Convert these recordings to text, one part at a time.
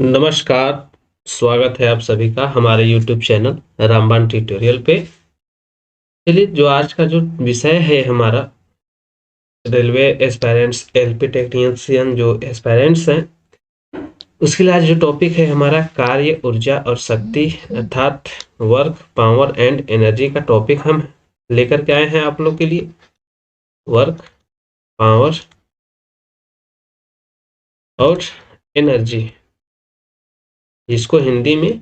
नमस्कार, स्वागत है आप सभी का हमारे YouTube चैनल रामबाण ट्यूटोरियल पे। चलिए, जो आज का जो विषय है हमारा रेलवे एस्पायरेंट्स एलपी टेक्नीशियन जो एस्पायरेंट्स हैं, उसके लिए आज जो टॉपिक है हमारा कार्य, ऊर्जा और शक्ति अर्थात वर्क, पावर एंड एनर्जी का टॉपिक हम लेकर के आए हैं आप लोग के लिए। वर्क, पावर और एनर्जी, जिसको हिंदी में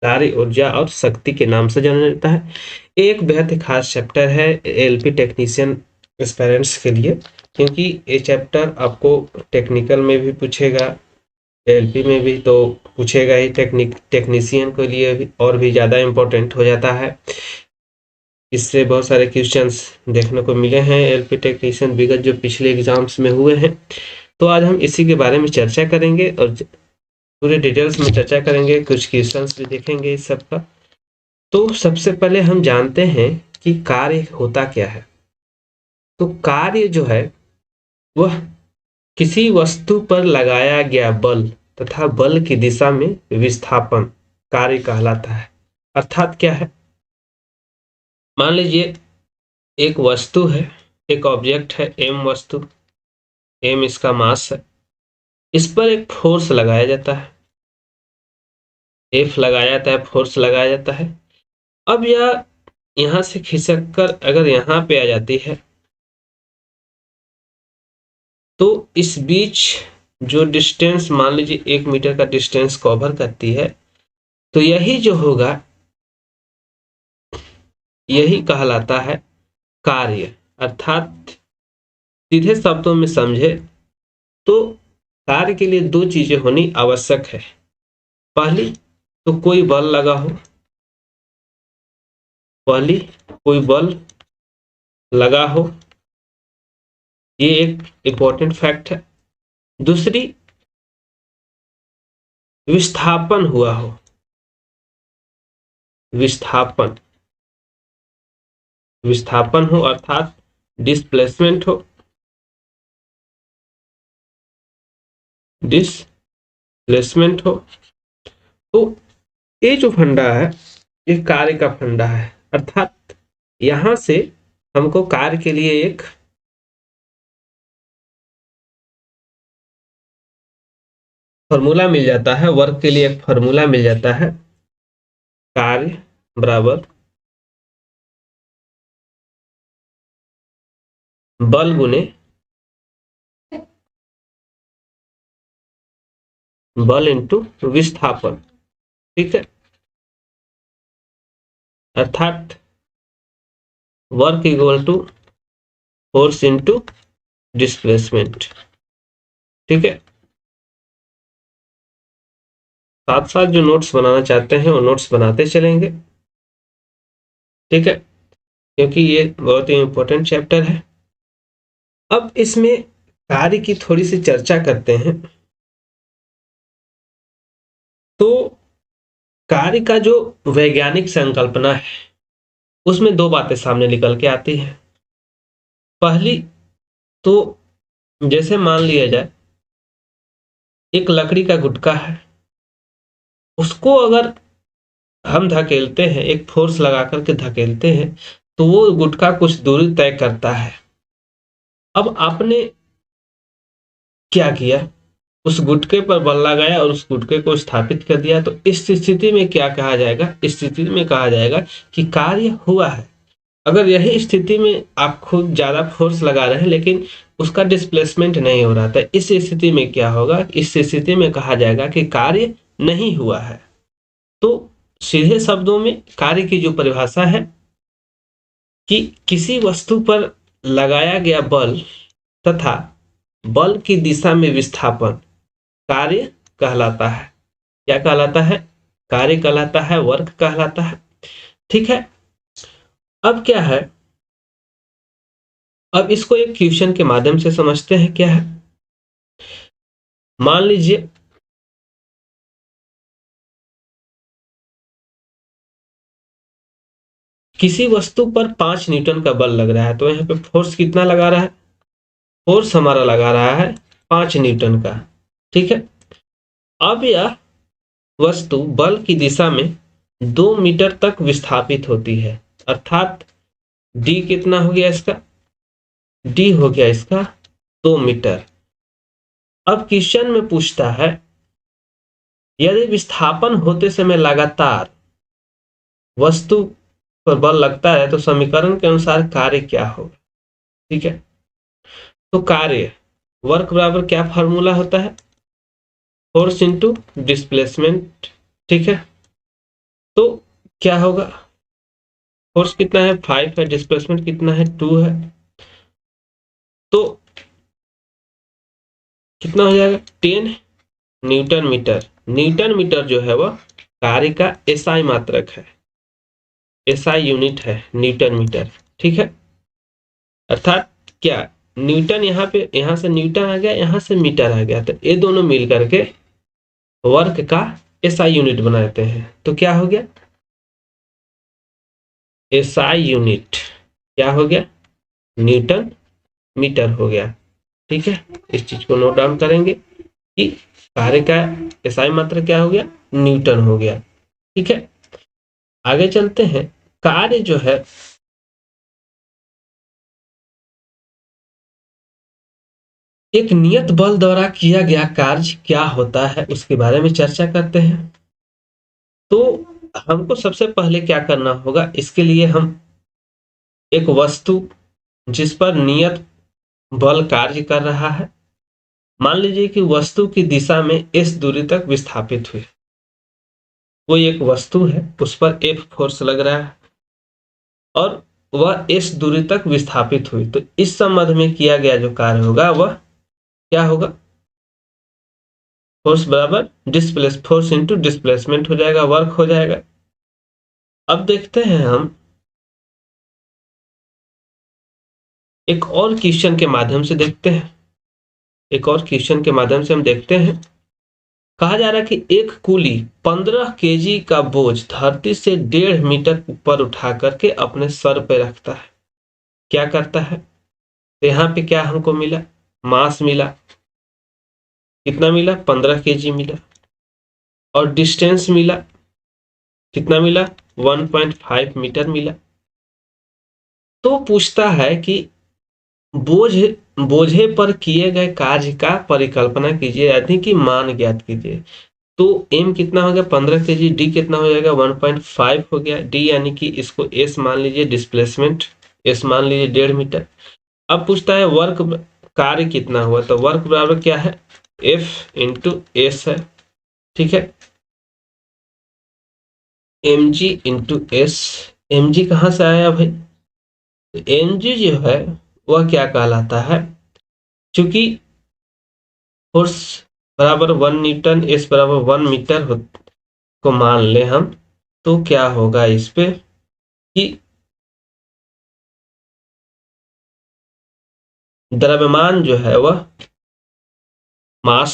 कार्य, ऊर्जा और शक्ति के नाम से जाना जाता है। एक बेहद ही खास चैप्टर है एलपी टेक्नीशियन एस्पायरेंट्स के लिए, क्योंकि ये चैप्टर आपको टेक्निकल में भी पूछेगा, एलपी में भी तो पूछेगा ही, टेक्नीशियन के लिए भी और भी ज़्यादा इम्पोर्टेंट हो जाता है। इससे बहुत सारे क्वेश्चंस देखने को मिले हैं एलपी टेक्नीशियन विगत जो पिछले एग्जाम्स में हुए हैं। तो आज हम इसी के बारे में चर्चा करेंगे और पूरे डिटेल्स में चर्चा करेंगे, कुछ क्वेश्चंस भी देखेंगे इस सब का। तो सबसे पहले हम जानते हैं कि कार्य होता क्या है। तो कार्य जो है वह किसी वस्तु पर लगाया गया बल तथा बल की दिशा में विस्थापन कार्य कहलाता है। अर्थात क्या है, मान लीजिए एक वस्तु है, एक ऑब्जेक्ट है एम वस्तु, एम इसका मास है, इस पर एक फोर्स लगाया जाता है, एफ लगाया जाता है, फोर्स लगाया जाता है। अब यह यहां से खिसक कर अगर यहां पे आ जाती है तो इस बीच जो डिस्टेंस मान लीजिए 1 मीटर का डिस्टेंस कवर करती है, तो यही जो होगा यही कहलाता है कार्य। अर्थात सीधे शब्दों में समझे तो कार्य के लिए दो चीजें होनी आवश्यक है। पहली तो कोई बल लगा हो, पहली कोई बल लगा हो, ये एक इंपॉर्टेंट फैक्ट है। दूसरी विस्थापन हुआ हो, विस्थापन विस्थापन हो अर्थात डिस्प्लेसमेंट हो, डिस्प्लेसमेंट हो। तो ये जो फंडा है ये कार्य का फंडा है। अर्थात यहां से हमको कार्य के लिए एक फॉर्मूला मिल जाता है, वर्क के लिए एक फॉर्मूला मिल जाता है, कार्य बराबर बल गुने बल इंटू विस्थापन। ठीक है, अर्थात work equal to force into displacement. ठीक है, साथ साथ जो नोट्स बनाना चाहते हैं वो नोट्स बनाते चलेंगे। ठीक है, क्योंकि ये बहुत ही इंपॉर्टेंट चैप्टर है। अब इसमें कार्य की थोड़ी सी चर्चा करते हैं। तो कार्य का जो वैज्ञानिक संकल्पना है उसमें दो बातें सामने निकल के आती हैं। पहली तो जैसे मान लिया जाए एक लकड़ी का गुटका है, उसको अगर हम धकेलते हैं, एक फोर्स लगा करके धकेलते हैं, तो वो गुटका कुछ दूरी तय करता है। अब आपने क्या किया, उस गुटके पर बल लगाया और उस गुटके को स्थापित कर दिया। तो इस स्थिति में क्या कहा जाएगा, इस स्थिति में कहा जाएगा कि कार्य हुआ है। अगर यही स्थिति में आप खुद ज्यादा फोर्स लगा रहे हैं लेकिन उसका डिस्प्लेसमेंट नहीं हो रहा था, इस स्थिति में क्या होगा, इस स्थिति में कहा जाएगा कि कार्य नहीं हुआ है। तो सीधे शब्दों में कार्य की जो परिभाषा है कि किसी वस्तु पर लगाया गया बल तथा बल की दिशा में विस्थापन कार्य कहलाता है। क्या कहलाता है, कार्य कहलाता है, वर्क कहलाता है। ठीक है, अब क्या है, अब इसको एक क्वेश्चन के माध्यम से समझते हैं। क्या है, मान लीजिए किसी वस्तु पर 5 न्यूटन का बल लग रहा है, तो यहाँ पे फोर्स कितना लगा रहा है, फोर्स हमारा लगा रहा है 5 न्यूटन का। ठीक है, अब यह वस्तु बल की दिशा में 2 मीटर तक विस्थापित होती है, अर्थात डी कितना हो गया इसका, डी हो गया इसका 2 मीटर। अब क्वेश्चन में पूछता है यदि विस्थापन होते समय लगातार वस्तु पर बल लगता है तो समीकरण के अनुसार कार्य क्या होगा। ठीक है, तो कार्य वर्क बराबर क्या फार्मूला होता है, फोर्स इंटू डिस्प्लेसमेंट। ठीक है, तो क्या होगा, फोर्स कितना है 5 है, डिस्प्लेसमेंट कितना है 2 है, तो कितना हो जाएगा 10 न्यूटन मीटर। न्यूटन मीटर जो है वह कार्य का एसआई मात्रक है, एसआई यूनिट है न्यूटन मीटर। ठीक है, अर्थात क्या न्यूटन यहाँ पे, यहाँ से न्यूटन आ गया, यहाँ से मीटर आ गया, तो ये दोनों मिल करके वर्क का एसआई यूनिट बनाते हैं। तो क्या हो गया, एसआई यूनिट क्या हो गया, न्यूटन मीटर हो गया। ठीक है, इस चीज को नोट डाउन करेंगे कि कार्य का एसआई मात्रक क्या हो गया, न्यूटन हो गया। ठीक है, आगे चलते हैं। कार्य जो है एक नियत बल द्वारा किया गया कार्य क्या होता है उसके बारे में चर्चा करते हैं। तो हमको सबसे पहले क्या करना होगा, इसके लिए हम एक वस्तु जिस पर नियत बल कार्य कर रहा है, मान लीजिए कि वस्तु की दिशा में s दूरी तक विस्थापित हुई, कोई एक वस्तु है उस पर F फोर्स लग रहा है और वह s दूरी तक विस्थापित हुई, तो इस संबंध में किया गया जो कार्य होगा वह क्या होगा, फोर्स बराबर फोर्स इंटू डिस्प्लेसमेंट हो जाएगा, वर्क हो जाएगा। अब देखते हैं हम एक और क्वेश्चन के माध्यम से देखते हैं, एक और क्वेश्चन के माध्यम से हम देखते हैं। कहा जा रहा है कि एक कूली 15 केजी का बोझ धरती से 1.5 मीटर ऊपर उठा करके अपने सर पे रखता है, क्या करता है। तो यहाँ पे क्या हमको मिला, मास मिला, कितना मिला 15 केजी मिला, और डिस्टेंस मिला, कितना मिला 1.5 मीटर मिला। तो पूछता है कि बोझे पर किए गए कार्य का परिकल्पना कीजिए, यानी कि मान ज्ञात कीजिए। तो m कितना हो गया 15 केजी, d कितना हो जाएगा 1.5 हो गया, d यानी कि इसको s मान लीजिए, डिस्प्लेसमेंट s मान लीजिए 1.5 मीटर। अब पूछता है वर्क कार्य कितना हुआ, तो वर्क बराबर क्या है F इंटू एस है। ठीक है, mg इंटू एस, mg कहाँ से आया भाई, तो mg जो है वह क्या कहलाता है, चूंकि फोर्स बराबर 1 न्यूटन, एस बराबर 1 मीटर को मान ले हम, तो क्या होगा इस पे कि द्रव्यमान जो है वह मास,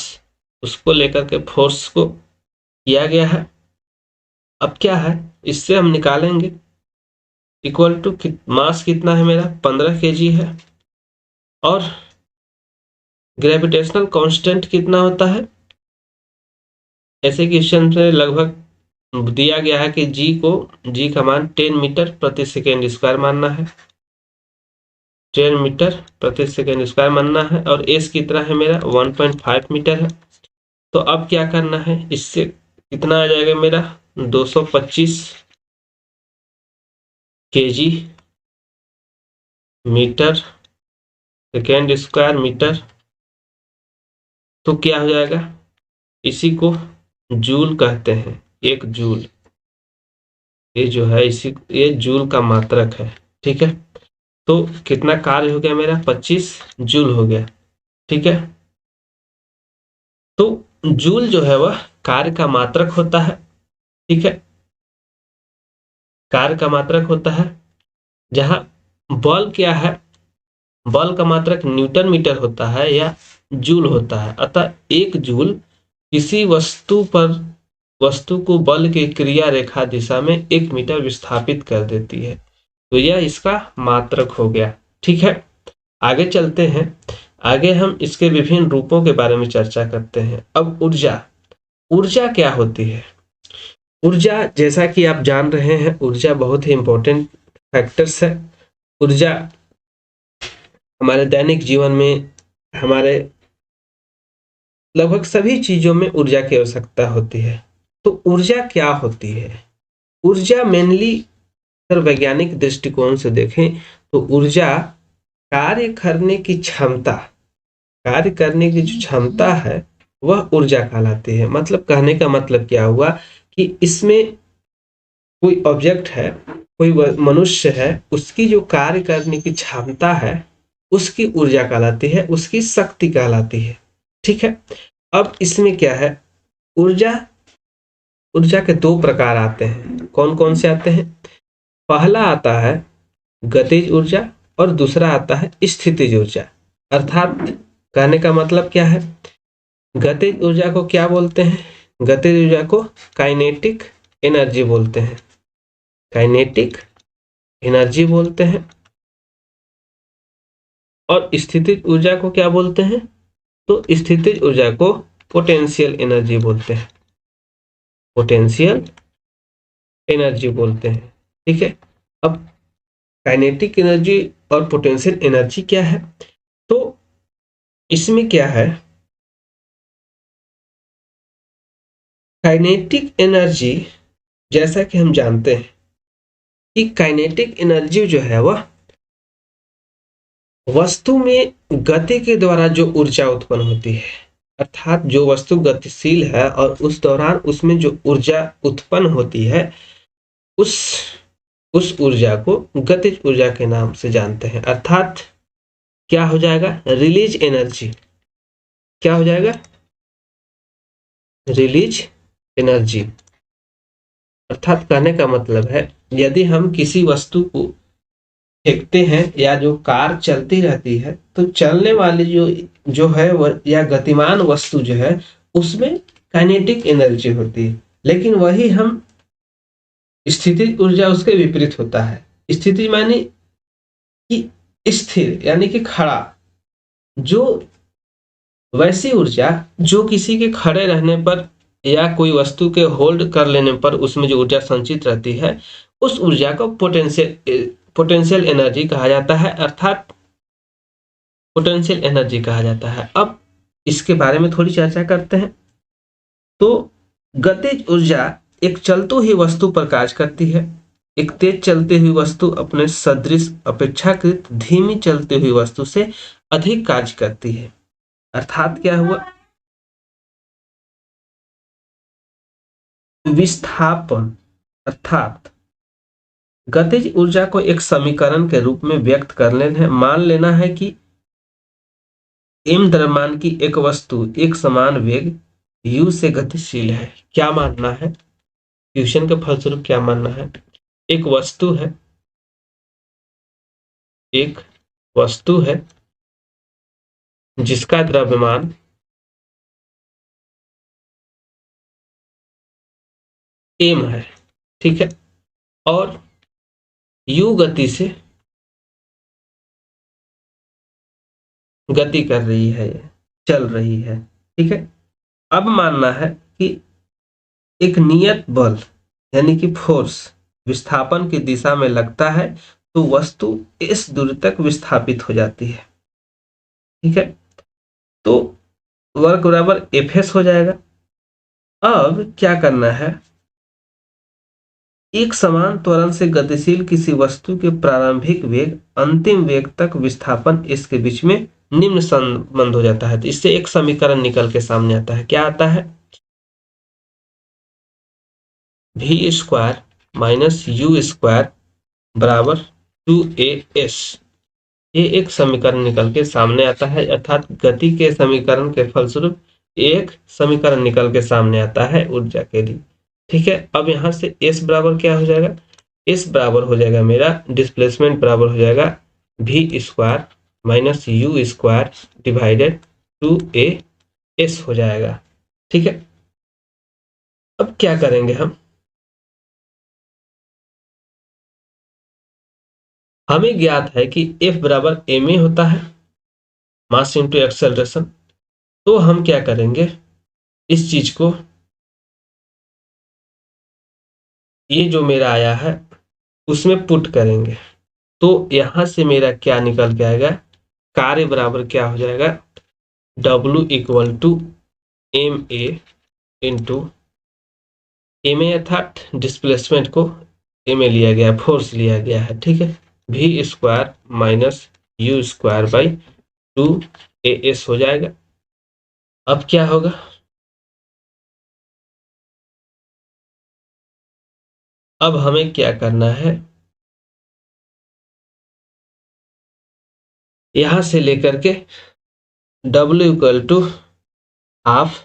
उसको लेकर के फोर्स को किया गया है। अब क्या है, इससे हम निकालेंगे इक्वल टू मास कितना है मेरा 15 केजी है, और ग्रेविटेशनल कांस्टेंट कितना होता है, ऐसे क्वेश्चन से लगभग दिया गया है कि जी का मान 10 मीटर प्रति सेकेंड स्क्वायर मानना है, 10 मीटर प्रति सेकेंड स्क्वायर मानना है, और एस कितना है मेरा 1.5 मीटर है। तो अब क्या करना है, इससे कितना आ जाएगा मेरा 225 KG meter second square meter. तो क्या हो जाएगा, इसी को जूल कहते हैं, एक जूल, ये जो है इसी, ये जूल का मात्रक है। ठीक है, तो कितना कार्य हो गया मेरा 25 जूल हो गया। ठीक है, तो जूल जो है वह कार्य का मात्रक होता है। ठीक है, कार्य का मात्रक होता है, जहां बल क्या है, बल का मात्रक न्यूटन मीटर होता है या जूल होता है। अतः एक जूल किसी वस्तु को बल की क्रिया रेखा दिशा में 1 मीटर विस्थापित कर देती है, तो यह इसका मात्रक हो गया। ठीक है, आगे चलते हैं, आगे हम इसके विभिन्न रूपों के बारे में चर्चा करते हैं। अब ऊर्जा, ऊर्जा क्या होती है? ऊर्जा, जैसा कि आप जान रहे हैं, ऊर्जा बहुत ही इंपॉर्टेंट फैक्टर्स है। ऊर्जा हमारे दैनिक जीवन में, हमारे लगभग सभी चीजों में ऊर्जा की आवश्यकता होती है। तो ऊर्जा क्या होती है? ऊर्जा मेनली, अगर वैज्ञानिक दृष्टिकोण से देखें तो ऊर्जा कार्य करने की क्षमता, कार्य करने की जो क्षमता है वह ऊर्जा कहलाती है। मतलब कहने का मतलब क्या हुआ कि इसमें कोई ऑब्जेक्ट है, कोई मनुष्य है, उसकी जो कार्य करने की क्षमता है उसकी ऊर्जा कहलाती है, उसकी शक्ति कहलाती है। ठीक है। अब इसमें क्या है, ऊर्जा, ऊर्जा के दो प्रकार आते हैं। कौन कौन से आते हैं? पहला आता है गतिज ऊर्जा और दूसरा आता है स्थितिज ऊर्जा। अर्थात कहने का मतलब क्या है, गतिज ऊर्जा को क्या बोलते हैं? गतिज ऊर्जा को काइनेटिक एनर्जी बोलते हैं, काइनेटिक एनर्जी बोलते हैं। और स्थितिज ऊर्जा को क्या बोलते हैं? तो स्थितिज ऊर्जा को पोटेंशियल एनर्जी बोलते हैं, पोटेंशियल एनर्जी बोलते हैं। ठीक है। अब काइनेटिक एनर्जी और पोटेंशियल एनर्जी क्या है? तो इसमें क्या है, काइनेटिक एनर्जी, जैसा कि हम जानते हैं कि काइनेटिक एनर्जी जो है वह वस्तु में गति के द्वारा जो ऊर्जा उत्पन्न होती है, अर्थात जो वस्तु गतिशील है और उस दौरान उसमें जो ऊर्जा उत्पन्न होती है, उस ऊर्जा को गतिज ऊर्जा के नाम से जानते हैं। अर्थात क्या हो जाएगा, रिलीज एनर्जी। क्या हो जाएगा? Release energy. अर्थात कहने का मतलब है, यदि हम किसी वस्तु को फेंकते हैं या जो कार चलती रहती है, तो चलने वाली जो है वह, या गतिमान वस्तु जो है, उसमें काइनेटिक एनर्जी होती है। लेकिन वही हम स्थितिज ऊर्जा, उसके विपरीत होता है। स्थितिज माने कि स्थिर, यानी कि खड़ा। जो वैसी ऊर्जा जो किसी के खड़े रहने पर या कोई वस्तु के होल्ड कर लेने पर उसमें जो ऊर्जा संचित रहती है, उस ऊर्जा को पोटेंशियल एनर्जी कहा जाता है, अर्थात पोटेंशियल एनर्जी कहा जाता है। अब इसके बारे में थोड़ी चर्चा करते हैं। तो गतिज ऊर्जा एक चलती हुई वस्तु पर कार्य करती है। एक तेज चलती हुई वस्तु अपने सदृश अपेक्षाकृत धीमी चलती हुई वस्तु से अधिक कार्य करती है। अर्थात क्या हुआ, विस्थापन। अर्थात गतिज ऊर्जा को एक समीकरण के रूप में व्यक्त कर लेना है। मान लेना है कि m द्रव्यमान की एक वस्तु एक समान वेग u से गतिशील है। क्या मानना है, फ्यूशन के फलस्वरूप क्या मानना है, एक वस्तु है, एक वस्तु है जिसका द्रव्यमान m है। ठीक है। और u गति से गति कर रही है, चल रही है। ठीक है। अब मानना है कि एक नियत बल, यानी कि फोर्स, विस्थापन की दिशा में लगता है, तो वस्तु इस दूरी तक विस्थापित हो जाती है। ठीक है। तो वर्क बराबर एफ हो जाएगा। अब क्या करना है, एक समान त्वरण से गतिशील किसी वस्तु के प्रारंभिक वेग अंतिम वेग तक विस्थापन, इसके बीच में निम्न संबंध हो जाता है। तो इससे एक समीकरण निकल के सामने आता है। क्या आता है, v square minus you square बराबर 2as। ये एक समीकरण निकल के सामने आता है। अर्थात गति के समीकरण के फलस्वरूप एक समीकरण निकल के सामने आता है ऊर्जा के लिए। ठीक है। अब यहां से s बराबर क्या हो जाएगा, s बराबर हो जाएगा मेरा डिस्प्लेसमेंट बराबर हो जाएगा v square minus you square divided 2as हो जाएगा। ठीक है। अब क्या करेंगे, हमें ज्ञात है कि F बराबर ma होता है, मास इंटू एक्सेलरेशन। तो हम क्या करेंगे, इस चीज को ये जो मेरा आया है उसमें पुट करेंगे तो यहां से मेरा क्या निकल के आएगा, कार्य बराबर क्या हो जाएगा, W equal to M A into M A अर्थात डिस्प्लेसमेंट को एम ए लिया गया, फोर्स लिया गया है, ठीक है, V square minus U square by 2 AS हो जाएगा। अब क्या होगा, अब हमें क्या करना है, यहां से लेकर के W equal to half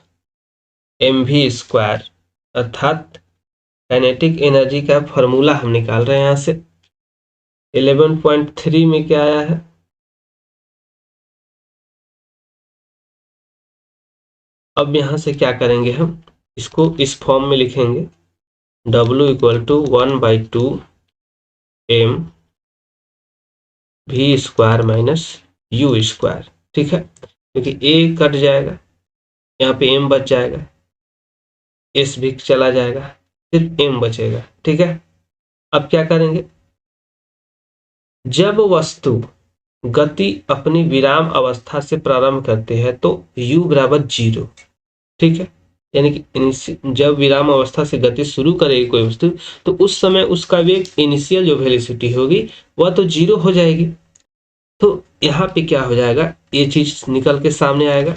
mv square अर्थात काइनेटिक एनर्जी का फॉर्मूला हम निकाल रहे हैं यहां से 11.3 में क्या आया है, अब यहां से क्या करेंगे, हम इसको इस फॉर्म में लिखेंगे W equal to 1/2 m v square minus u square, ठीक है, क्योंकि a कट जाएगा, यहाँ पे m बच जाएगा, s भी चला जाएगा, सिर्फ m बचेगा, ठीक है। अब क्या करेंगे, जब वस्तु गति अपनी विराम अवस्था से प्रारंभ करते हैं तो u बराबर 0, ठीक है, यानी कि जब विराम अवस्था से गति शुरू करेगी कोई वस्तु तो उस समय उसका वेग इनिशियल जो वेलोसिटी होगी वह तो 0 हो जाएगी। तो यहाँ पे क्या हो जाएगा, ये चीज निकल के सामने आएगा,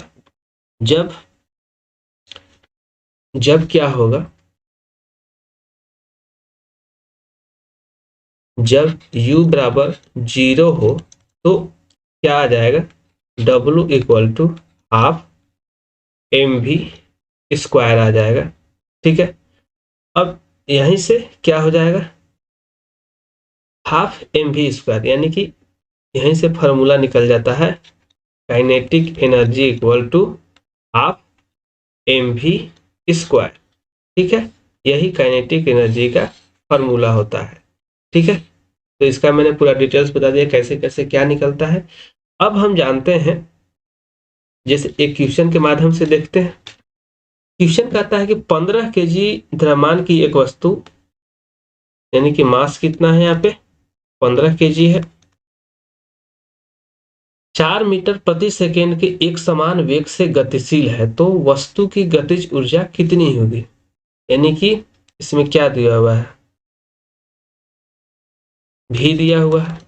जब जब क्या होगा, जब u बराबर 0 हो तो क्या आ जाएगा, W equal to half mv square आ जाएगा, ठीक है। अब यहीं से क्या हो जाएगा, हाफ mv स्क्वायर, यानी कि यहीं से फॉर्मूला निकल जाता है kinetic energy equal to half mv square, ठीक है, यही काइनेटिक एनर्जी का फॉर्मूला होता है, ठीक है। तो इसका मैंने पूरा डिटेल्स बता दिया कैसे कैसे क्या निकलता है। अब हम जानते हैं, जैसे एक क्वेश्चन के माध्यम से देखते हैं, क्वेश्चन कहता है कि 15 kg द्रव्यमान की एक वस्तु, यानी कि मास कितना है, यहाँ पे 15 kg है, 4 मीटर प्रति सेकेंड के एक समान वेग से गतिशील है, तो वस्तु की गतिज ऊर्जा कितनी होगी, यानी कि इसमें क्या दिया हुआ है, भी दिया हुआ है,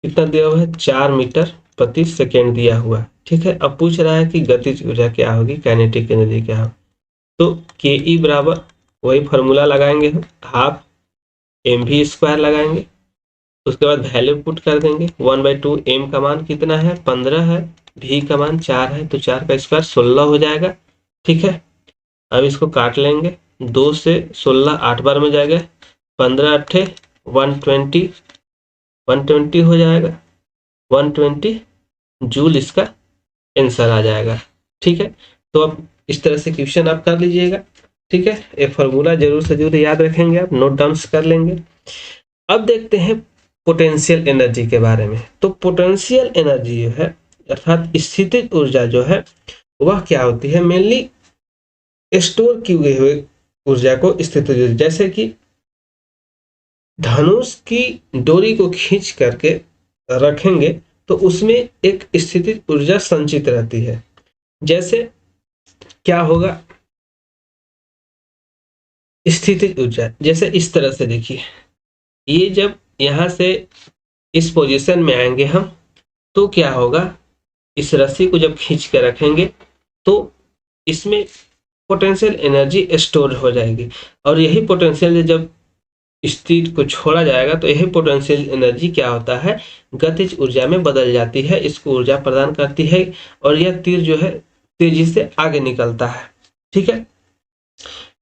कितना दिया हुआ है, 4 मीटर प्रति सेकेंड दिया हुआ है, ठीक है। अब पूछ रहा है कि गतिज ऊर्जा क्या होगी, काइनेटिक एनर्जी क्या होगी, तो के ई बराबर वही फॉर्मूला लगाएंगे, हम हाफ mv स्क्वायर लगाएंगे, उसके बाद वैल्यू पुट कर देंगे, 1/2 m का मान कितना है, 15 है, v का मान 4 है, तो 4 का स्क्वायर 16 हो जाएगा, ठीक है। अब इसको काट लेंगे, 2 से 16 8 बार में जाएगा, 15 अट्ठे 120 हो जाएगा, 120 जूल इसका आंसर आ जाएगा, ठीक है। तो अब इस तरह से क्वेश्चन आप कर लीजिएगा, ठीक है, ये फॉर्मूला जरूर से जरूर याद रखेंगे, आप नोट डाउन कर लेंगे। अब देखते हैं पोटेंशियल एनर्जी के बारे में। तो पोटेंशियल एनर्जी जो है अर्थात स्थितिज ऊर्जा जो है वह क्या होती है, मेनली स्टोर की हुई ऊर्जा को स्थितिज ऊर्जा, जैसे कि धनुष की डोरी को खींच करके रखेंगे तो उसमें एक स्थितिज ऊर्जा संचित रहती है, जैसे क्या होगा, स्थितिज ऊर्जा जैसे इस तरह से देखिए, ये जब यहां से इस पोजीशन में आएंगे हम तो क्या होगा, इस रस्सी को जब खींच के रखेंगे तो इसमें पोटेंशियल एनर्जी स्टोर हो जाएगी, और यही पोटेंशियल जब इस तीर को छोड़ा जाएगा तो यही पोटेंशियल एनर्जी क्या होता है, गतिज ऊर्जा में बदल जाती है, इसको ऊर्जा प्रदान करती है, और यह तीर जो है तेजी से आगे निकलता है, ठीक है।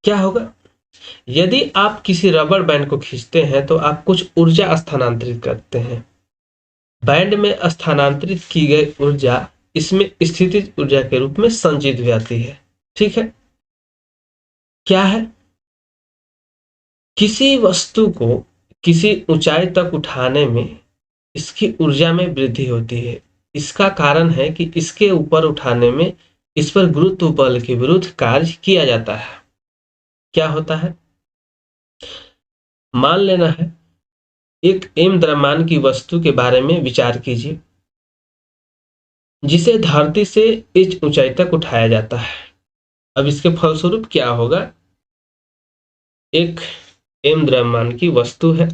क्या होगा, यदि आप किसी रबर बैंड को खींचते हैं तो आप कुछ ऊर्जा स्थानांतरित करते हैं, बैंड में स्थानांतरित की गई ऊर्जा इसमें स्थितिज ऊर्जा के रूप में संचित हो जाती है, ठीक है। क्या है, किसी वस्तु को किसी ऊंचाई तक उठाने में इसकी ऊर्जा में वृद्धि होती है, इसका कारण है कि इसके ऊपर उठाने में इस पर गुरुत्व बल के विरुद्ध कार्य किया जाता है, क्या होता है, मान लेना है एक m द्रव्यमान की वस्तु के बारे में विचार कीजिए जिसे धरती से h ऊंचाई तक उठाया जाता है। अब इसके फलस्वरूप क्या होगा, एक m द्रव्यमान की वस्तु है,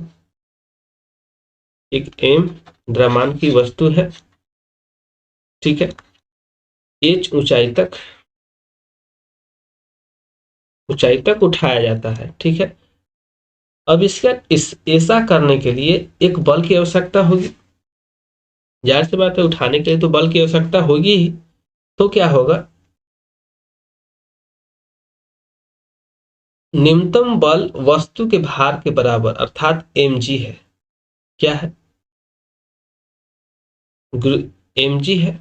एक m द्रव्यमान की वस्तु है, ठीक है, h ऊंचाई तक उठाया जाता है, ठीक है। अब इसका ऐसा करने के लिए एक बल की आवश्यकता होगी, जाहिर सी बात है उठाने के लिए तो बल की आवश्यकता होगी ही। तो क्या होगा, न्यूनतम बल वस्तु के भार के बराबर अर्थात mg है। क्या है, mg है,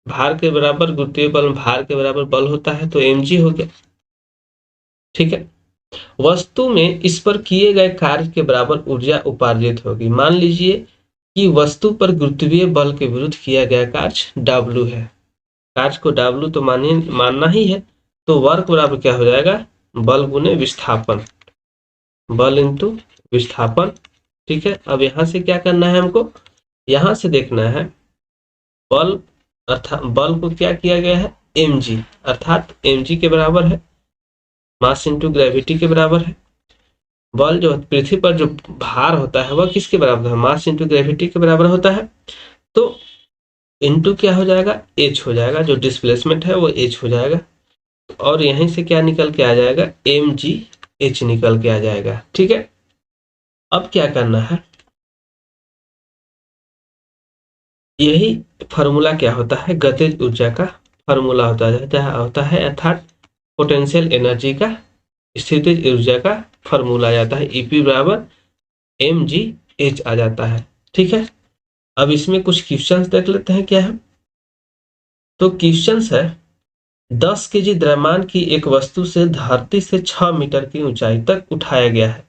भार के बराबर गुरुत्वीय बल भार के बराबर बल होता है तो mg हो गया, ठीक है। वस्तु में इस पर किए गए कार्य के बराबर ऊर्जा उपार्जित होगी। मान लीजिए कि वस्तु पर गुरुत्वीय बल के विरुद्ध किया गया कार्य W है, कार्य को W तो मानना ही है, तो वर्क बराबर क्या हो जाएगा, बल गुने विस्थापन, बल इंटू विस्थापन, ठीक है। अब यहां से क्या करना है हमको, यहां से देखना है बल अर्थात बल को क्या किया गया है mg, अर्थात mg के बराबर है मास इंटू ग्रेविटी के बराबर है। बल जो पृथ्वी पर जो भार होता है वह किसके बराबर है, मास इंटू ग्रेविटी के बराबर होता है। तो इंटू क्या हो जाएगा, h हो जाएगा, जो डिस्प्लेसमेंट है वो h हो जाएगा, और यहीं से क्या निकल के आ जाएगा, mg h निकल के आ जाएगा, ठीक है। अब क्या करना है, यही फॉर्मूला क्या होता है, गतिज ऊर्जा का फॉर्मूला होता है अर्थात पोटेंशियल एनर्जी का स्थितिज ऊर्जा का फॉर्मूला आ जाता है, ईपी बराबर mgh आ जाता है, ठीक है। अब इसमें कुछ क्वेश्चंस देख लेते हैं क्या है। तो क्वेश्चंस है 10 केजी द्रव्यमान की एक वस्तु से धरती से 6 मीटर की ऊंचाई तक उठाया गया है,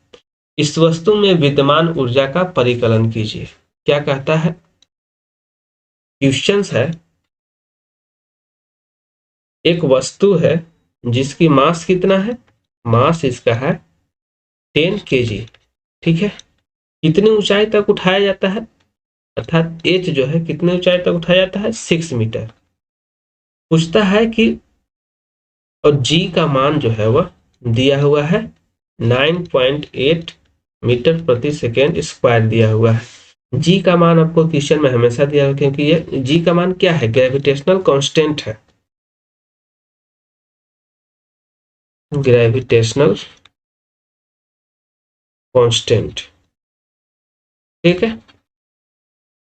इस वस्तु में विद्यमान ऊर्जा का परिकलन कीजिए। क्या कहता है, क्वेश्चंस है एक वस्तु है जिसकी मास कितना है, मास इसका है 10 केजी, ठीक है। कितनी ऊंचाई तक उठाया जाता है, अर्थात h जो है कितने ऊंचाई तक उठाया जाता है, 6 मीटर। पूछता है कि और g का मान जो है वह दिया हुआ है 9.8 मीटर प्रति सेकेंड स्क्वायर दिया हुआ है। g का मान आपको क्वेश्चन में हमेशा दिया हुआ, क्योंकि ये g का मान क्या है, ग्रेविटेशनल कांस्टेंट है, ग्रेविटेशनल कांस्टेंट, ठीक है,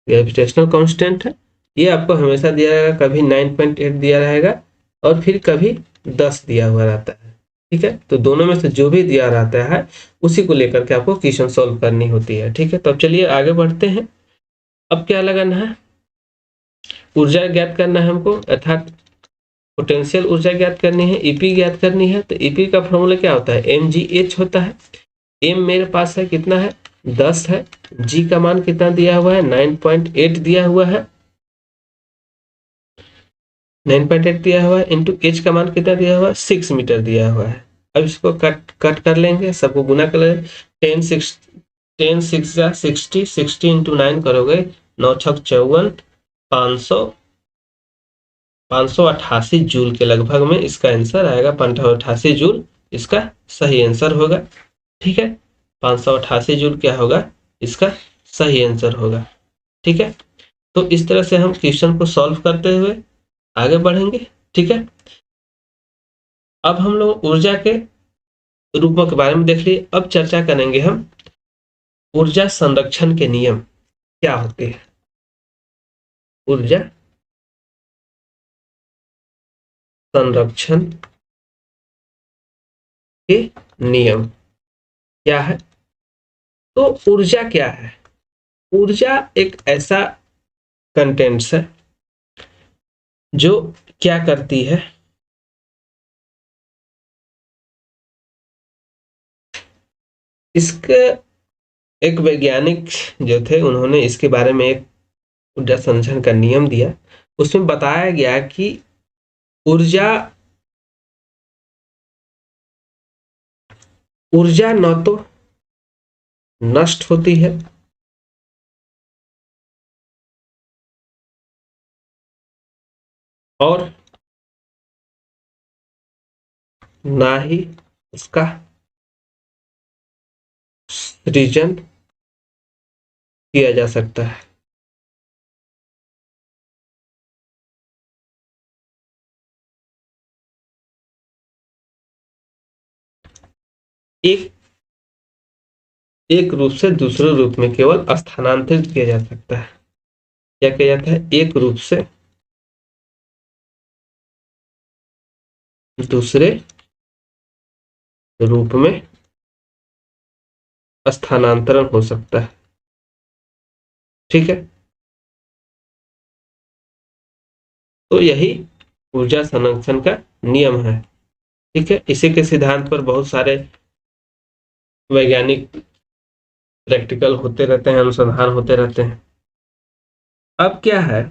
ग्रेविटेशनल कांस्टेंट है। ये आपको हमेशा दिया रहेगा, कभी 9.8 दिया रहेगा और फिर कभी 10 दिया हुआ रहता है, ठीक है। तो दोनों में से जो भी दिया रहता है उसी को लेकर के आपको क्वेश्चन सॉल्व करनी होती है, ठीक है। तो अब चलिए आगे बढ़ते हैं। अब क्या लगाना है, ऊर्जा ज्ञात करना है हमको, अर्थात पोटेंशियल ऊर्जा ज्ञात करनी है, ईपी ज्ञात करनी है। तो ईपी का फॉर्मूला क्या होता है, mgh होता है। m मेरे पास है कितना है, 10 है, g का मान कितना दिया हुआ है, 9.8 दिया हुआ है, 9.8 दिया हुआ है, इंटू h का मान कितना दिया हुआ है, 6 मीटर दिया हुआ है। अब इसको कट कर लेंगे, सबको गुना कर लेंगे, 10 6 जा 60, 60 इंटू 9 करोगे 9 छक 54, 588 जूल के लगभग में इसका आंसर आएगा, 588 जूल इसका सही आंसर होगा, ठीक है। 588 जूल क्या होगा, इसका सही आंसर होगा, ठीक है। तो इस तरह से हम क्वेश्चन को सॉल्व करते हुए आगे बढ़ेंगे, ठीक है। अब हम लोग ऊर्जा के रूपों के बारे में देख लिए, अब चर्चा करेंगे हम ऊर्जा संरक्षण के नियम क्या होते हैं, ऊर्जा संरक्षण के नियम क्या है। तो ऊर्जा क्या है, ऊर्जा एक ऐसा कंटेंट्स है जो क्या करती है, इसके एक वैज्ञानिक जो थे उन्होंने इसके बारे में एक ऊर्जा संरक्षण का नियम दिया, उसमें बताया गया कि ऊर्जा ऊर्जा न तो नष्ट होती है और ना ही उसका सृजन किया जा सकता है। एक एक रूप से दूसरे रूप में केवल स्थानांतरित किया जा सकता है। क्या किया जाता है? एक रूप से दूसरे रूप में स्थानांतरण हो सकता है। ठीक है, तो यही ऊर्जा संरक्षण का नियम है। ठीक है, इसी के सिद्धांत पर बहुत सारे वैज्ञानिक प्रैक्टिकल होते रहते हैं, अनुसंधान होते रहते हैं। अब क्या है,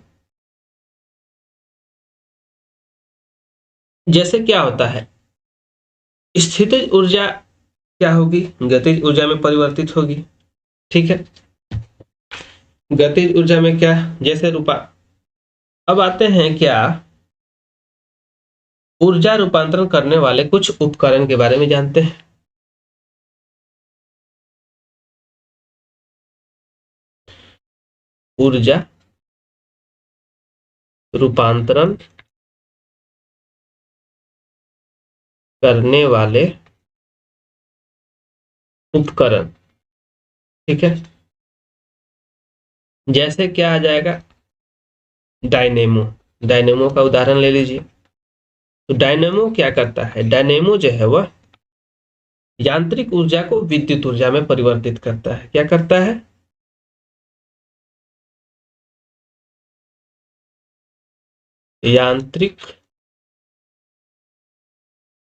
जैसे क्या होता है, स्थितिज ऊर्जा क्या होगी? गतिज ऊर्जा में परिवर्तित होगी। ठीक है, गतिज ऊर्जा में क्या, जैसे रूपा। अब आते हैं क्या, ऊर्जा रूपांतरण करने वाले कुछ उपकरण के बारे में जानते हैं। ऊर्जा रूपांतरण करने वाले उपकरण। ठीक है, जैसे क्या आ जाएगा, डायनेमो। डायनेमो का उदाहरण ले लीजिए। तो डायनेमो क्या करता है? डायनेमो जो है वह यांत्रिक ऊर्जा को विद्युत ऊर्जा में परिवर्तित करता है। क्या करता है? यांत्रिक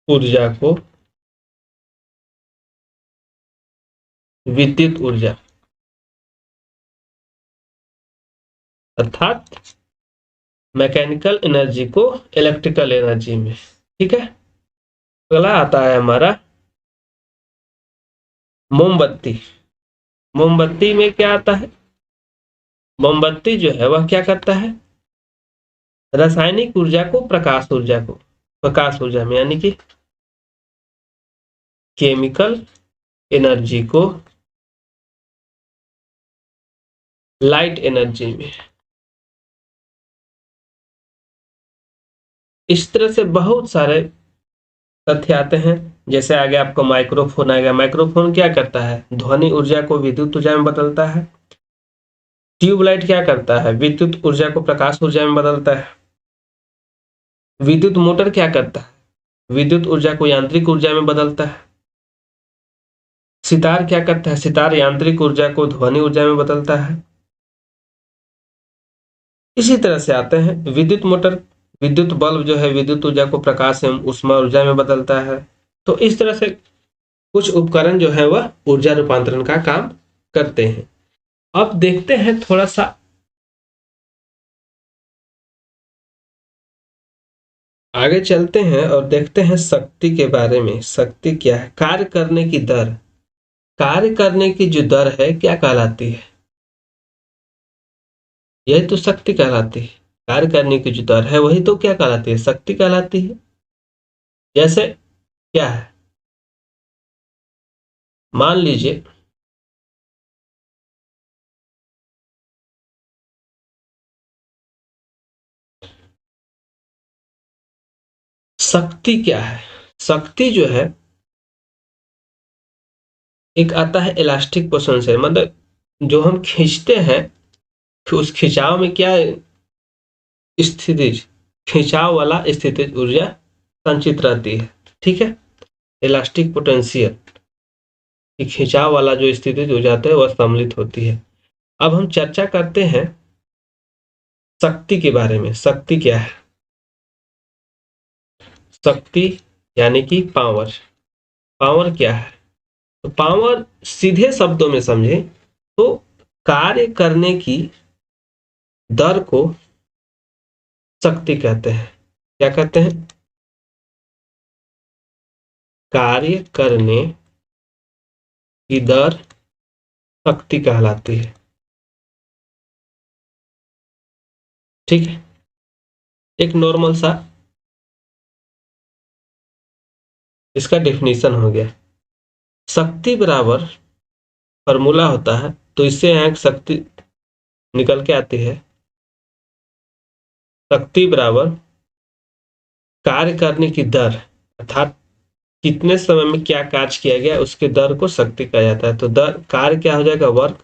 ऊर्जा को विद्युत ऊर्जा, अर्थात मैकेनिकल एनर्जी को इलेक्ट्रिकल एनर्जी में। ठीक है, अगला आता है हमारा मोमबत्ती। मोमबत्ती में क्या आता है? मोमबत्ती जो है वह क्या करता है? रासायनिक ऊर्जा को प्रकाश ऊर्जा में, यानी कि केमिकल एनर्जी को लाइट एनर्जी में। इस तरह से बहुत सारे तथ्य आते हैं। जैसे आगे आपको माइक्रोफोन आएगा। माइक्रोफोन क्या करता है? ध्वनि ऊर्जा को विद्युत ऊर्जा में बदलता है। ट्यूबलाइट क्या करता है? विद्युत ऊर्जा को प्रकाश ऊर्जा में बदलता है। विद्युत मोटर क्या करता है? विद्युत ऊर्जा को यांत्रिक ऊर्जा में बदलता है। सितार क्या करता है? सितार यांत्रिक ऊर्जा को ध्वनि ऊर्जा में बदलता है। इसी तरह से आते हैं विद्युत मोटर, विद्युत बल्ब जो है विद्युत ऊर्जा को प्रकाश एवं ऊष्मा ऊर्जा में बदलता है। तो इस तरह से कुछ उपकरण जो है वह ऊर्जा रूपांतरण का काम करते हैं। अब देखते हैं थोड़ा सा आगे चलते हैं और देखते हैं शक्ति के बारे में। शक्ति क्या है? कार्य करने की दर। कार्य करने की जो दर है क्या कहलाती है? यही तो शक्ति कहलाती है। कार्य करने की जो दर है वही तो क्या कहलाती है? शक्ति कहलाती है। जैसे क्या है, मान लीजिए शक्ति क्या है? शक्ति जो है एक आता है इलास्टिक पोटेंशियल, मतलब जो हम खींचते हैं कि उस खिंचाव में क्या स्थिति, खिंचाव वाला स्थिति ऊर्जा संचित रहती है। ठीक है, इलास्टिक पोटेंशियल कि खिंचाव वाला जो स्थिति हो जाता है वह सम्मिलित होती है। अब हम चर्चा करते हैं शक्ति के बारे में। शक्ति क्या है? शक्ति यानी कि पावर। पावर क्या है? तो पावर सीधे शब्दों में समझे तो कार्य करने की दर को शक्ति कहते हैं। क्या कहते हैं? कार्य करने की दर शक्ति कहलाती है। ठीक है, एक नॉर्मल सा इसका डेफिनेशन हो गया। शक्ति बराबर फॉर्मूला होता है, तो इससे यहाँ शक्ति निकल के आती है, शक्ति बराबर कार्य करने की दर, अर्थात कितने समय में क्या कार्य किया गया उसके दर को शक्ति कहा जाता है। तो दर, कार्य क्या हो जाएगा, वर्क,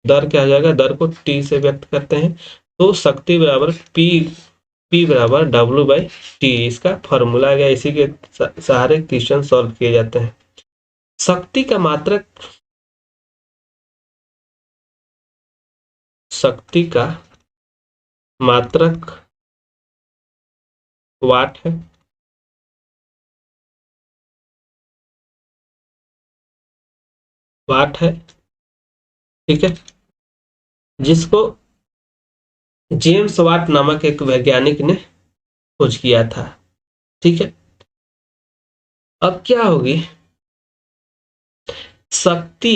दर क्या हो जाएगा, दर को टी से व्यक्त करते हैं। तो शक्ति बराबर पी बराबर W/T, इसका फॉर्मूला गया, इसी के सहारे क्वेश्चन सॉल्व किए जाते हैं। शक्ति का मात्रक, शक्ति का मात्रक वाट है। वाट है, ठीक है, जिसको जेम्स वाट नामक एक वैज्ञानिक ने खोज किया था। ठीक है, अब क्या होगी, शक्ति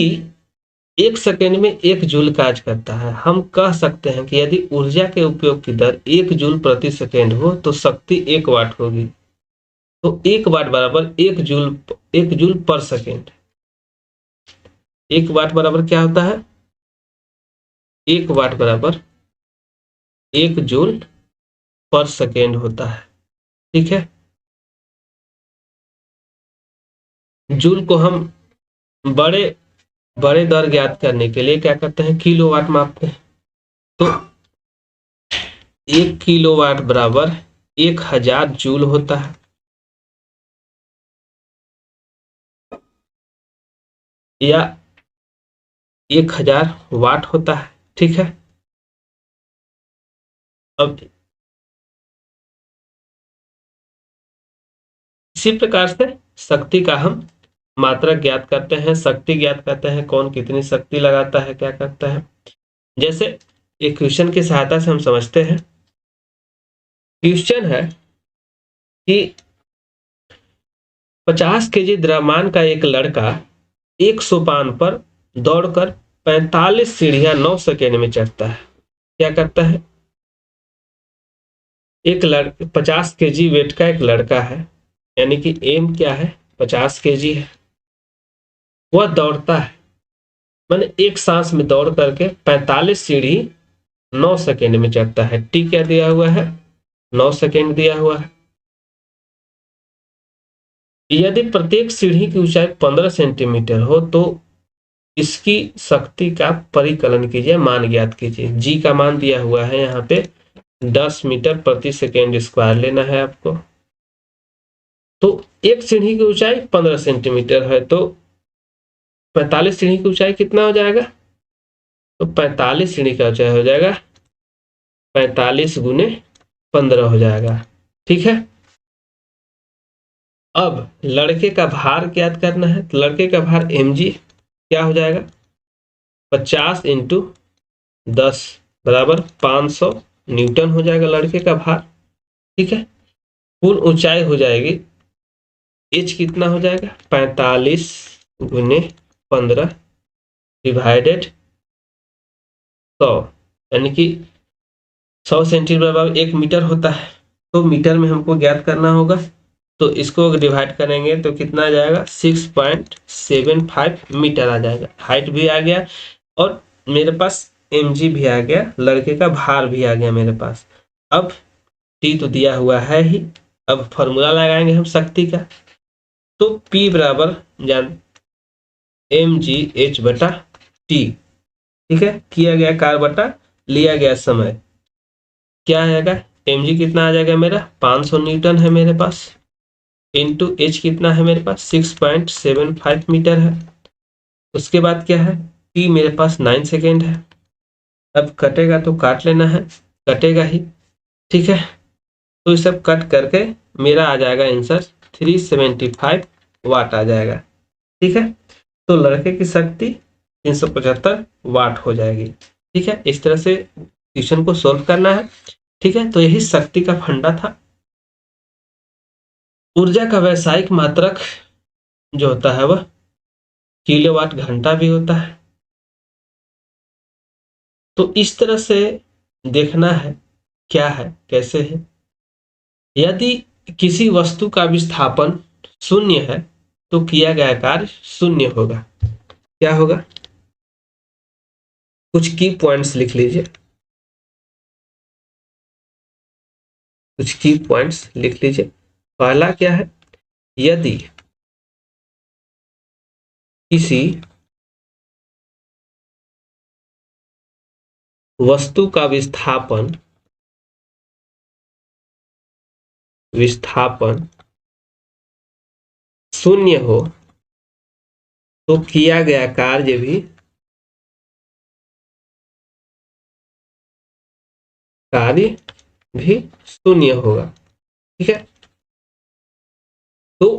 1 सेकेंड में 1 जूल कार्य करता है। हम कह सकते हैं कि यदि ऊर्जा के उपयोग की दर 1 जूल प्रति सेकेंड हो तो शक्ति 1 वाट होगी। तो 1 वाट बराबर 1 जूल पर सेकेंड। 1 वाट बराबर क्या होता है, 1 वाट बराबर 1 जूल पर सेकेंड होता है। ठीक है, जूल को हम बड़े बड़े दर ज्ञात करने के लिए क्या करते हैं, किलोवाट मापते हैं। तो 1 किलोवाट बराबर 1000 जूल होता है, या 1000 वाट होता है। ठीक है, अब इसी प्रकार से शक्ति का हम मात्रक ज्ञात करते हैं, शक्ति ज्ञात करते हैं, कौन कितनी शक्ति लगाता है, क्या करता है। जैसे एक क्वेश्चन की सहायता से हम समझते हैं। क्वेश्चन है कि 50 केजी द्रव्यमान का एक लड़का एक सोपान पर दौड़कर 45 सीढ़ियां 9 सेकेंड में चढ़ता है। क्या करता है, एक 50 केजी वेट का एक लड़का है, यानी कि एम क्या है, 50 केजी है। वह दौड़ता है, मैंने एक सांस में दौड़ करके 45 सीढ़ी 9 सेकेंड में चढ़ता है। टी क्या दिया हुआ है, 9 सेकेंड दिया हुआ है। यदि प्रत्येक सीढ़ी की ऊंचाई 15 सेंटीमीटर हो तो इसकी शक्ति का परिकलन कीजिए, मान ज्ञात कीजिए। जी का मान दिया हुआ है यहाँ पे 10 मीटर प्रति सेकेंड स्क्वायर लेना है आपको। तो एक सीढ़ी की ऊंचाई 15 सेंटीमीटर है, तो 45 सीढ़ी की ऊंचाई कितना हो जाएगा, तो 45 सीढ़ी का ऊंचाई हो जाएगा 45 गुने 15 हो जाएगा। ठीक है, अब लड़के का भार ज्ञात करना है। तो लड़के का भार mg क्या हो जाएगा, 50 इंटू 10 बराबर 500 न्यूटन हो जाएगा लड़के का भार। ठीक है, कुल ऊंचाई हो जाएगी, एच कितना हो जाएगा, 45 गुने 15 डिवाइडेड 100, यानी कि 100 सेंटीमीटर बराबर 1 मीटर होता है। तो मीटर में हमको ज्ञात करना होगा, तो इसको डिवाइड करेंगे तो कितना आ जाएगा, 6.75 मीटर आ जाएगा। हाइट भी आ गया और मेरे पास mg भी आ गया, लड़के का भार भी आ गया मेरे पास। अब t तो दिया हुआ है ही, अब फॉर्मूला लगाएंगे हम शक्ति का। तो P बराबर जान mg h बटा t। ठीक है, किया गया कार्य बटा लिया गया समय, क्या आएगा, mg कितना आ जाएगा मेरा 500 न्यूटन है मेरे पास, इंटू h कितना है मेरे पास 6.75 मीटर है। उसके बाद क्या है, t मेरे पास 9 सेकेंड है। अब कटेगा तो काट लेना है, कटेगा ही। ठीक है, तो ये सब कट करके मेरा आ जाएगा आंसर 375 वाट आ जाएगा। ठीक है, तो लड़के की शक्ति 375 वाट हो जाएगी। ठीक है, इस तरह से क्वेश्चन को सॉल्व करना है। ठीक है, तो यही शक्ति का फंडा था। ऊर्जा का व्यावसायिक मात्रक जो होता है वह किलोवाट घंटा भी होता है। तो इस तरह से देखना है क्या है, कैसे है। यदि किसी वस्तु का विस्थापन शून्य है तो किया गया कार्य शून्य होगा। क्या होगा? कुछ की पॉइंट्स लिख लीजिए, कुछ की पॉइंट्स लिख लीजिए। पहला क्या है? यदि किसी वस्तु का विस्थापन विस्थापन शून्य हो तो किया गया कार्य भी शून्य होगा। ठीक है। तो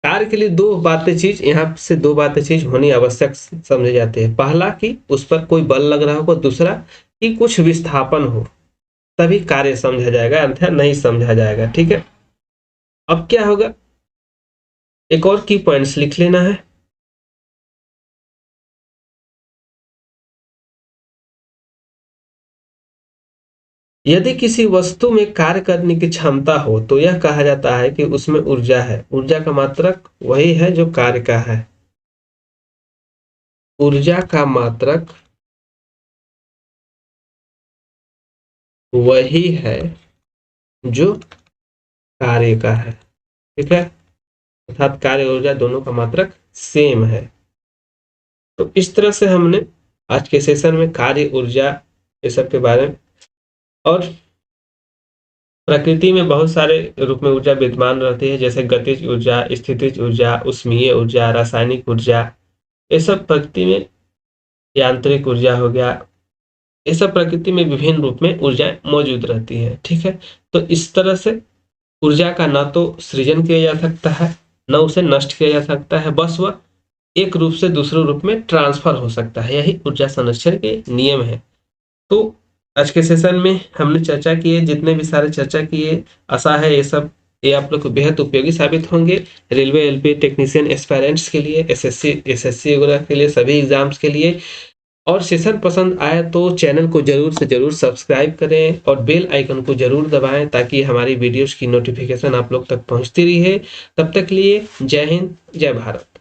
कार्य के लिए दो बातें चीज, यहाँ से दो बातें चीज होनी आवश्यक समझे जाते हैं। पहला कि उस पर कोई बल लग रहा होगा, दूसरा कि कुछ विस्थापन हो, तभी कार्य समझा जाएगा, अन्यथा नहीं समझा जाएगा। ठीक है। अब क्या होगा? एक और की पॉइंट्स लिख लेना है। यदि किसी वस्तु में कार्य करने की क्षमता हो तो यह कहा जाता है कि उसमें ऊर्जा है। ऊर्जा का मात्रक वही है जो कार्य का है। ऊर्जा का मात्रक वही है जो कार्य का है। ठीक है। अर्थात कार्य और ऊर्जा दोनों का मात्रक सेम है। तो इस तरह से हमने आज के सेशन में कार्य, ऊर्जा, ये सब के बारे में, और प्रकृति में बहुत सारे रूप में ऊर्जा विद्यमान रहती है, जैसे गतिज ऊर्जा, स्थितिज ऊर्जा, उष्मीय ऊर्जा, रासायनिक ऊर्जा, ये सब प्रकृति में, यांत्रिक ऊर्जा हो गया, ये सब प्रकृति में विभिन्न रूप में ऊर्जाएं मौजूद रहती है। ठीक है। तो इस तरह से ऊर्जा का ना तो सृजन किया जा सकता है, न उसे नष्ट किया जा सकता है, बस वह एक रूप से दूसरे रूप में ट्रांसफर हो सकता है। यही ऊर्जा संरक्षण के नियम है। तो आज के सेशन में हमने चर्चा की है, जितने भी सारे चर्चा किए, आशा है ये आप लोग को बेहद उपयोगी साबित होंगे। रेलवे एलपी टेक्नीशियन एस्पायरेंट्स के लिए, एसएससी वगैरह के लिए, सभी एग्जाम्स के लिए। और सेशन पसंद आए तो चैनल को जरूर से जरूर सब्सक्राइब करें और बेल आइकन को जरूर दबाएं, ताकि हमारी वीडियोस की नोटिफिकेशन आप लोग तक पहुंचती रहे। तब तक लिए जय हिंद, जय भारत।